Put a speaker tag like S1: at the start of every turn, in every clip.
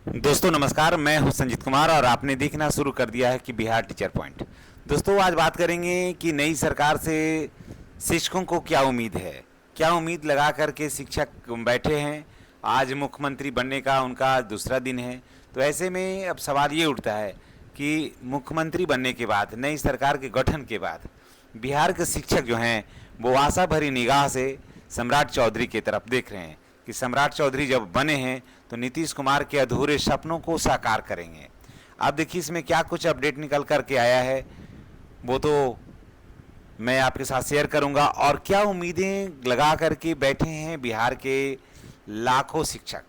S1: दोस्तों नमस्कार, मैं हूं संजीत कुमार और आपने देखना शुरू कर दिया है कि बिहार टीचर पॉइंट। दोस्तों आज बात करेंगे कि नई सरकार से शिक्षकों को क्या उम्मीद है, क्या उम्मीद लगा करके शिक्षक बैठे हैं। आज मुख्यमंत्री बनने का उनका दूसरा दिन है, तो ऐसे में अब सवाल ये उठता है कि मुख्यमंत्री बनने के बाद, नई सरकार के गठन के बाद बिहार के शिक्षक जो हैं वो आशा भरी निगाह से सम्राट चौधरी की तरफ देख रहे हैं कि सम्राट चौधरी जब बने हैं तो नीतीश कुमार के अधूरे सपनों को साकार करेंगे। आप देखिए इसमें क्या कुछ अपडेट निकल कर के आया है, वो तो मैं आपके साथ शेयर करूंगा। और क्या उम्मीदें लगा करके बैठे हैं बिहार के लाखों शिक्षक।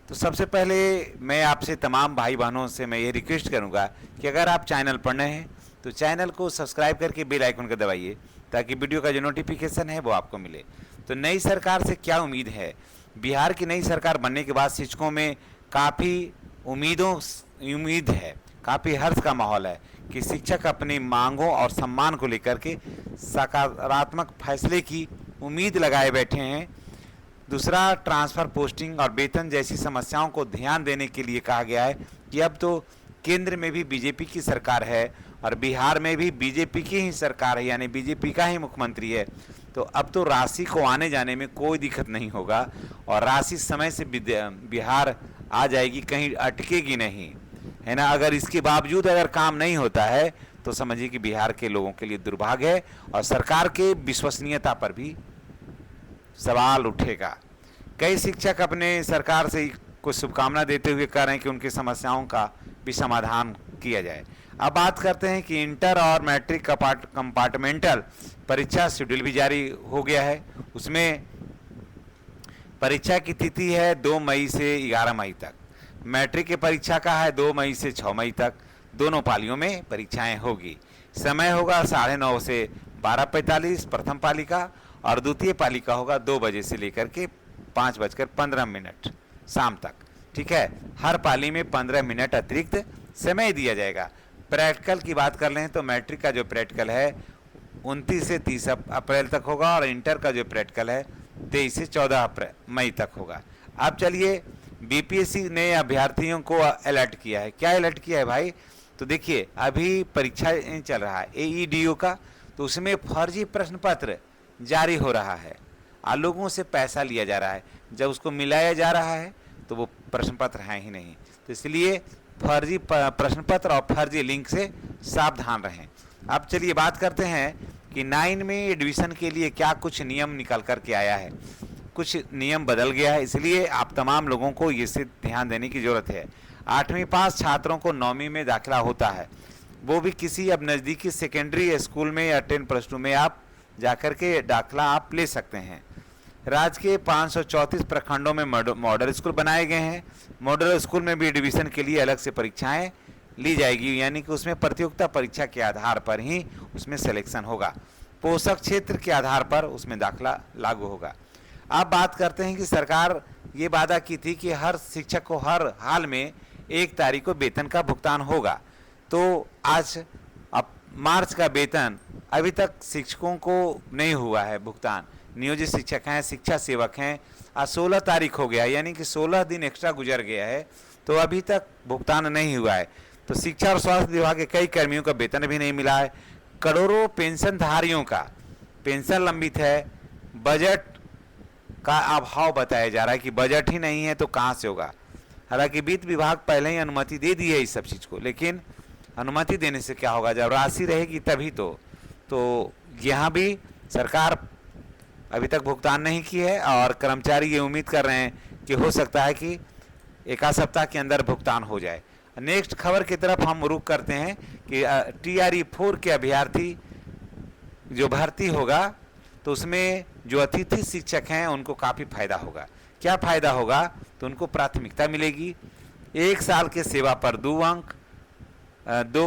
S1: तो सबसे पहले मैं आपसे तमाम भाई बहनों से मैं ये रिक्वेस्ट करूंगा कि अगर आप चैनल पर नए हैं तो चैनल को सब्सक्राइब करके बेल आइकन को दबाइए ताकि वीडियो का जो नोटिफिकेशन है वो आपको मिले। तो नई सरकार से क्या उम्मीद है। बिहार की नई सरकार बनने के बाद शिक्षकों में काफ़ी उम्मीद है, काफ़ी हर्ष का माहौल है कि शिक्षक अपनी मांगों और सम्मान को लेकर के सकारात्मक फैसले की उम्मीद लगाए बैठे हैं। दूसरा, ट्रांसफ़र पोस्टिंग और वेतन जैसी समस्याओं को ध्यान देने के लिए कहा गया है कि अब तो केंद्र में भी बीजेपी की सरकार है और बिहार में भी बीजेपी की ही सरकार है, यानी बीजेपी का ही मुख्यमंत्री है। तो अब तो राशि को आने जाने में कोई दिक्कत नहीं होगा और राशि समय से बिहार आ जाएगी, कहीं अटकेगी नहीं, है ना। अगर इसके बावजूद अगर काम नहीं होता है तो समझिए कि बिहार के लोगों के लिए दुर्भाग्य है और सरकार के विश्वसनीयता पर भी सवाल उठेगा। कई शिक्षक अपने सरकार से कुछ शुभकामना देते हुए कह रहे हैं कि उनकी समस्याओं का भी समाधान किया जाए। अब बात करते हैं कि इंटर और मैट्रिक कंपार्टमेंटल परीक्षा शेड्यूल भी जारी हो गया है। उसमें परीक्षा की तिथि है 2 मई से 11 मई तक। मैट्रिक की परीक्षा का है 2 मई से 6 मई तक। दोनों पालियों में परीक्षाएं होगी। समय होगा 9:30 से 12:45 प्रथम पालिका और द्वितीय पालिका होगा 2 बजे से लेकर के 5:15 शाम तक। ठीक है, हर पाली में 15 मिनट अतिरिक्त समय दिया जाएगा। प्रैक्टिकल की बात कर लें तो मैट्रिक का जो प्रैक्टिकल है 29 से 30 अप्रैल तक होगा और इंटर का जो प्रैक्टिकल है 23 से 14 मई तक होगा। अब चलिए, बीपीएससी ने अभ्यर्थियों को अलर्ट किया है। क्या अलर्ट किया है भाई, तो देखिए अभी परीक्षा चल रहा है एईडीओ का, तो उसमें फर्जी प्रश्न पत्र जारी हो रहा है और लोगों से पैसा लिया जा रहा है। जब उसको मिलाया जा रहा है तो वो प्रश्न पत्र हैं ही नहीं, तो इसलिए फर्जी प्रश्न पत्र और फर्जी लिंक से सावधान रहें। अब चलिए बात करते हैं कि 9 में एडमिशन के लिए क्या कुछ नियम निकल कर के आया है। कुछ नियम बदल गया है, इसलिए आप तमाम लोगों को ये से ध्यान देने की ज़रूरत है। 8वीं पास छात्रों को 9वीं में दाखिला होता है, वो भी किसी अब नज़दीकी सेकेंडरी स्कूल में या 10+2 में आप जाकर के दाखिला आप ले सकते हैं। राज्य के 534 प्रखंडों में मॉडल स्कूल बनाए गए हैं। मॉडल स्कूल में भी एडमिशन के लिए अलग से परीक्षाएं ली जाएगी, यानी कि उसमें प्रतियोगिता परीक्षा के आधार पर ही उसमें सिलेक्शन होगा। पोषक क्षेत्र के आधार पर उसमें दाखिला लागू होगा। अब बात करते हैं कि सरकार ये वादा की थी कि हर शिक्षक को हर हाल में 1 तारीख को वेतन का भुगतान होगा। तो आज अब मार्च का वेतन अभी तक शिक्षकों को नहीं हुआ है भुगतान। नियोजित शिक्षक हैं, शिक्षा सेवक हैं, आज 16 तारीख हो गया, यानी कि 16 दिन एक्स्ट्रा गुजर गया है, तो अभी तक भुगतान नहीं हुआ है। तो शिक्षा और स्वास्थ्य विभाग के कई कर्मियों का वेतन भी नहीं मिला है। करोड़ों पेंशनधारियों का पेंशन लंबित है। बजट का अभाव बताया जा रहा है कि बजट ही नहीं है तो कहाँ से होगा। हालांकि वित्त विभाग पहले ही अनुमति दे दी है इस सब चीज़ को, लेकिन अनुमति देने से क्या होगा, जब राशि रहेगी तभी तो यहाँ भी सरकार अभी तक भुगतान नहीं की है और कर्मचारी ये उम्मीद कर रहे हैं कि हो सकता है कि 1 सप्ताह के अंदर भुगतान हो जाए। नेक्स्ट खबर की तरफ हम रुख करते हैं कि TRE 4 के अभ्यर्थी जो भर्ती होगा तो उसमें जो अतिथि शिक्षक हैं उनको काफ़ी फायदा होगा। क्या फ़ायदा होगा, तो उनको प्राथमिकता मिलेगी। 1 साल के सेवा पर 2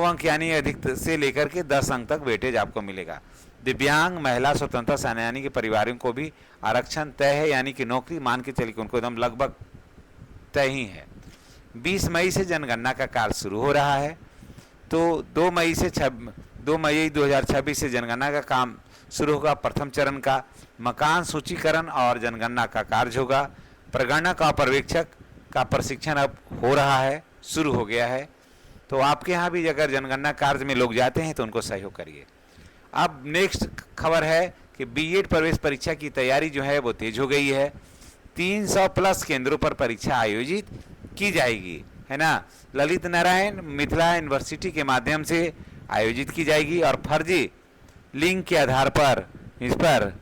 S1: अंक यानी अधिक से लेकर के 10 अंक तक वेटेज आपको मिलेगा। दिव्यांग, महिला, स्वतंत्रता सेनानी के परिवारों को भी आरक्षण तय है, यानी कि नौकरी मान के चलिए उनको एकदम लगभग तय ही है। 20 मई से जनगणना का कार्य शुरू हो रहा है, तो 2 मई 2026 से जनगणना का काम शुरू होगा। प्रथम चरण का मकान सूचीकरण और जनगणना का कार्य होगा। प्रगणना का पर्यवेक्षक का प्रशिक्षण अब हो रहा है, शुरू हो गया है। तो आपके यहाँ भी अगर जनगणना कार्य में लोग जाते हैं तो उनको सहयोग करिए। अब नेक्स्ट खबर है कि बीएड प्रवेश परीक्षा की तैयारी जो है वो तेज हो गई है। 300 प्लस केंद्रों पर परीक्षा आयोजित की जाएगी, है ना। ललित नारायण मिथिला यूनिवर्सिटी के माध्यम से आयोजित की जाएगी और फर्जी लिंक के आधार पर इस पर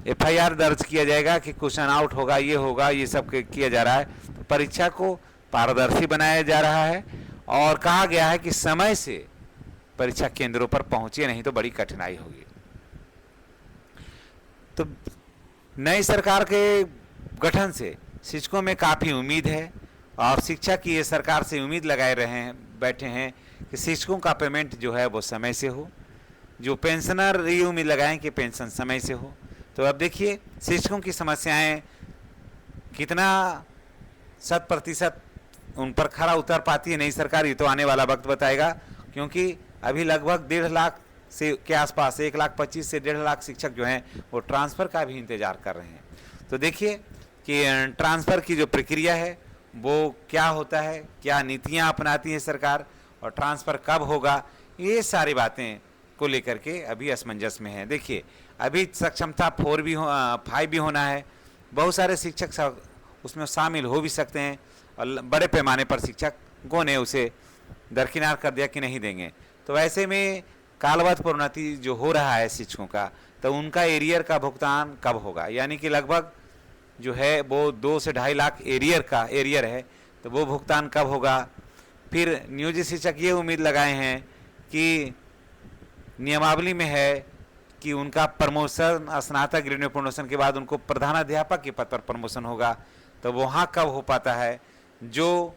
S1: एफआईआर दर्ज किया जाएगा कि क्वेश्चन आउट होगा, ये सब किया जा रहा है। तो परीक्षा को पारदर्शी बनाया जा रहा है और कहा गया है कि समय से परीक्षा केंद्रों पर पहुंचे, नहीं तो बड़ी कठिनाई होगी। तो नई सरकार के गठन से शिक्षकों में काफ़ी उम्मीद है और शिक्षा की ये सरकार से उम्मीद लगाए बैठे हैं कि शिक्षकों का पेमेंट जो है वो समय से हो। जो पेंशनर ये उम्मीद लगाएं कि पेंशन समय से हो। तो अब देखिए शिक्षकों की समस्याएं कितना 100% उन पर खरा उतर पाती है नई सरकार, ये तो आने वाला वक्त बताएगा। क्योंकि अभी लगभग 1.5 लाख से के आसपास 1,25,000 से 1.5 लाख शिक्षक जो हैं वो ट्रांसफ़र का भी इंतज़ार कर रहे हैं। तो देखिए कि ट्रांसफ़र की जो प्रक्रिया है वो क्या होता है, क्या नीतियाँ अपनाती है सरकार और ट्रांसफ़र कब होगा, ये सारी बातें को लेकर के अभी असमंजस में है। देखिए अभी सक्षमता 5 भी होना है। बहुत सारे शिक्षक उसमें शामिल हो भी सकते हैं और बड़े पैमाने पर शिक्षकों ने उसे दरकिनार कर दिया कि नहीं देंगे। तो ऐसे में कालवश प्रोन्नति जो हो रहा है शिक्षकों का, तो उनका एरियर का भुगतान कब होगा, यानी कि लगभग जो है वो 2 से 2.5 लाख एरियर है, तो वो भुगतान कब होगा। फिर नियोजित शिक्षक ये उम्मीद लगाए हैं कि नियमावली में है कि उनका प्रमोशन स्नातक ग्रेड में प्रमोशन के बाद उनको प्रधानाध्यापक के पद पर प्रमोशन होगा, तो वहाँ कब हो पाता है। जो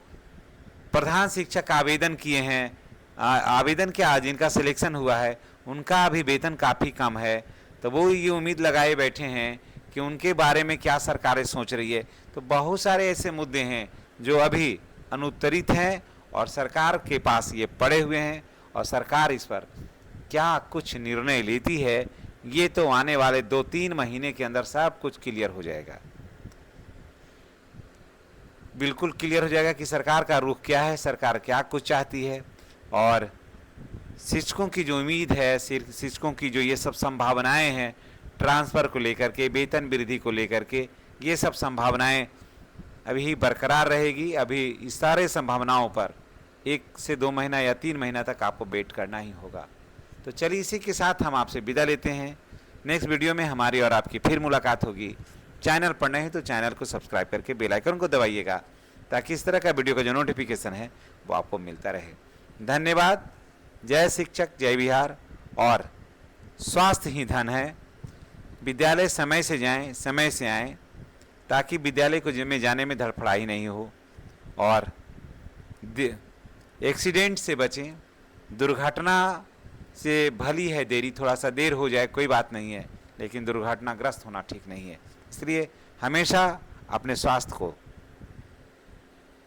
S1: प्रधान शिक्षक आवेदन किए हैं, आवेदन क्या जिनका सिलेक्शन हुआ है उनका अभी वेतन काफ़ी कम है, तो वो ये उम्मीद लगाए बैठे हैं कि उनके बारे में क्या सरकारें सोच रही है। तो बहुत सारे ऐसे मुद्दे हैं जो अभी अनुत्तरित हैं और सरकार के पास ये पड़े हुए हैं और सरकार इस पर क्या कुछ निर्णय लेती है, ये तो आने वाले 2-3 महीने के अंदर सब कुछ क्लियर हो जाएगा। बिल्कुल क्लियर हो जाएगा कि सरकार का रुख क्या है, सरकार क्या कुछ चाहती है। और शिक्षकों की जो उम्मीद है, शिक्षकों की जो ये सब संभावनाएं हैं ट्रांसफ़र को लेकर के, वेतन वृद्धि को लेकर के, ये सब संभावनाएं अभी बरकरार रहेगी। अभी इस सारे संभावनाओं पर 1 से 2 महीना या 3 महीना तक आपको वेट करना ही होगा। तो चलिए इसी के साथ हम आपसे विदा लेते हैं। नेक्स्ट वीडियो में हमारी और आपकी फिर मुलाकात होगी। चैनल पर नए हैं तो चैनल को सब्सक्राइब करके बेल आइकन को दबाइएगा ताकि इस तरह का वीडियो का जो नोटिफिकेशन है वो आपको मिलता रहे। धन्यवाद। जय शिक्षक, जय बिहार। और स्वास्थ्य ही धन है। विद्यालय समय से जाएं, समय से आएँ, ताकि विद्यालय को में जाने में धड़फड़ाई नहीं हो और एक्सीडेंट से बचें। दुर्घटना से भली है देरी, थोड़ा सा देर हो जाए कोई बात नहीं है, लेकिन दुर्घटनाग्रस्त होना ठीक नहीं है। इसलिए हमेशा अपने स्वास्थ्य को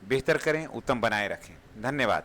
S1: बेहतर करें, उत्तम बनाए रखें। धन्यवाद।